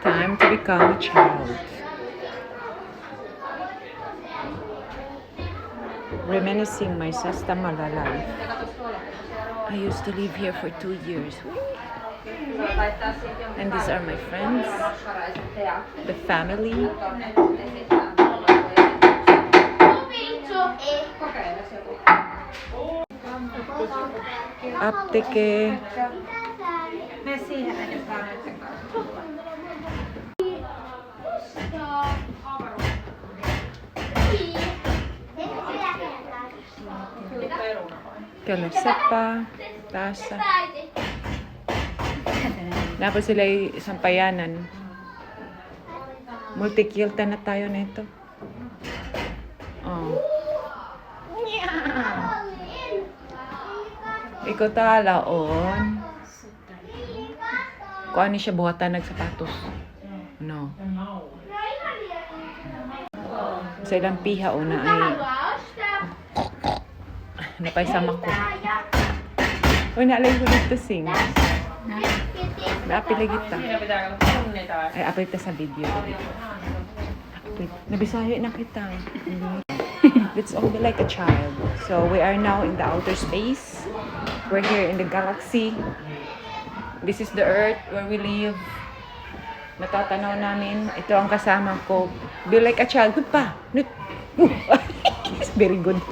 time to become a child. Reminiscing my Sasta Mala life. I used to live here for 2 years. And these are my friends, the family. Apteke. Kalasepa, tasa. Dapat sila isang payanan. Multikilta na tayo nito. Oh. Yeah. Ikaw talaon. Kung ano siya buhatan nagsapatos. No. Sa ilang piha o na ay napaisama ko. Uy, naalay ko dito sing. Naapil lagi ta. Ay, apil ta sa video. Nabisayo na kita. Let's all be like a child. So, we are now in the outer space. We're here in the galaxy. This is the Earth where we live. Natatanaw namin. Ito ang kasama ko. Be like a child. Good pa. It's very good.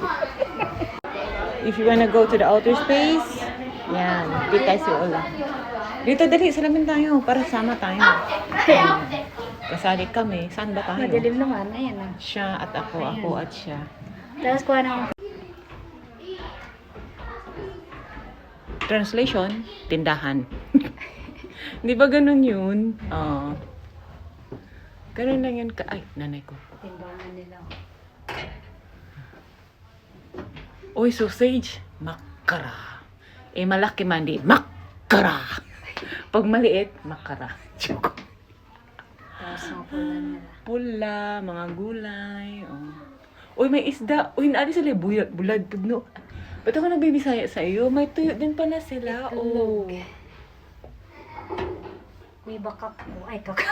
If you wanna go to the outer space, yan. Pitay si Ola. Dito, dali. Salamin tayo. Para sama tayo. Kasali kami. Saan ba tayo? Madilim naman. Ayan na. Siya at ako at siya. Tapos kuha na Translation, tindahan. Di ba ganun yun? Oo. Ganun lang yun ka... Ay, nanay ko. tindahan nila. Uy, sausage. Makara. Eh, malaki man di. Makara. Pag maliit, makara. Tapos mga pula nila. Pula, mga gulay. Oh. Uy, may isda. Uy, naali sila bulad. No? Ba't ako nagbibisaya sa iyo? May tuyo din pala sila. Oh. Kuy baka ko. Ay, kaka.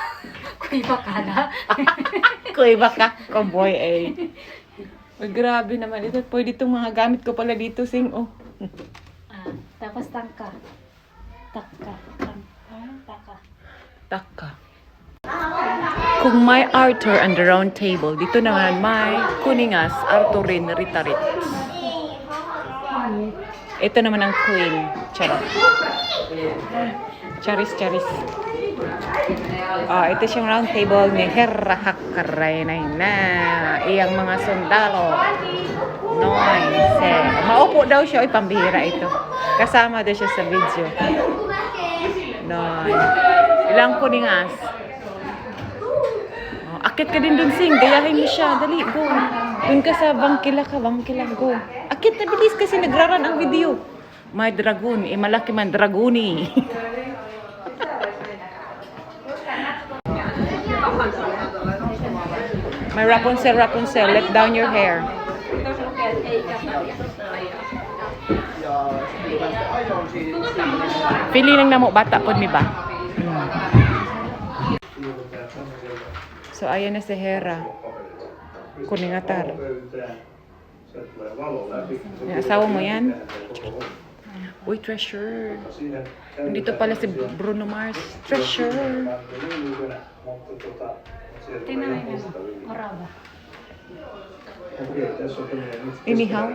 Kuy baka na. Kuy baka ko, boy, eh. Uy, grabe naman. Ito, pwede itong mga gamit ko pala dito, sing. Oh. Tapos tangka. Taka. Taka. Taka. Kung may Arthur and the Round Table, dito naman may Kuningas, Arthurin, Ritarit. Ito naman ang Queen. Charot. Charis. Ito siyang round table ni Hera Hakaray na iyang mga sundalo. Noise. Maupo daw siya. Ay, pambihira ito. Kasama daw siya sa video. Noise. Ilang Kuningas. Akit ka din dun, sing. Gayahin mo siya. Dali, go. Dun ka sa bangkila, go. Akit na bilis kasi nagraran ang video. May dragon. Eh, malaki man, dragoni. May Rapunzel. Let down your hair. Pili lang na mo, bata po mi ba? So, ayan na si Hera. Kuningatar. Yung asawa mo yan? Uy, treasure. Nandito pala si Bruno Mars. Treasure. Tingnan mo yun. Maraba. Anyhow.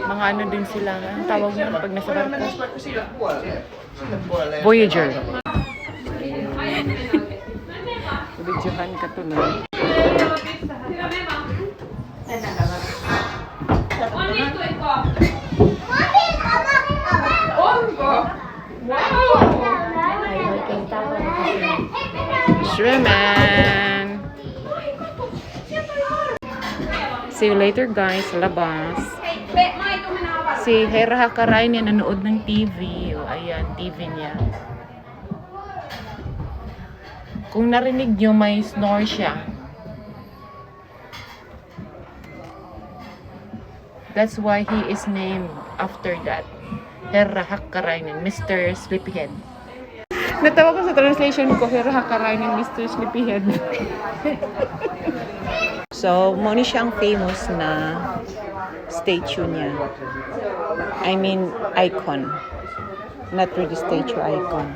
Mga ano din sila. Ang tawag mo pag nasa barko? Voyager. Videohan ka to na. Shreman. See you later, guys. Labas. Si Hera Hakaray niya nanood ng TV. O, ayan, TV niya. Kung narinig nyo, may snore siya. That's why he is named after that. Herra Hakkarainen, Mr. Sleepyhead. Natawa ko sa translation ko, Herra Hakkarainen, Mr. Sleepyhead. So, muna siyang famous na statue niya. I mean, icon. Not really statue, icon.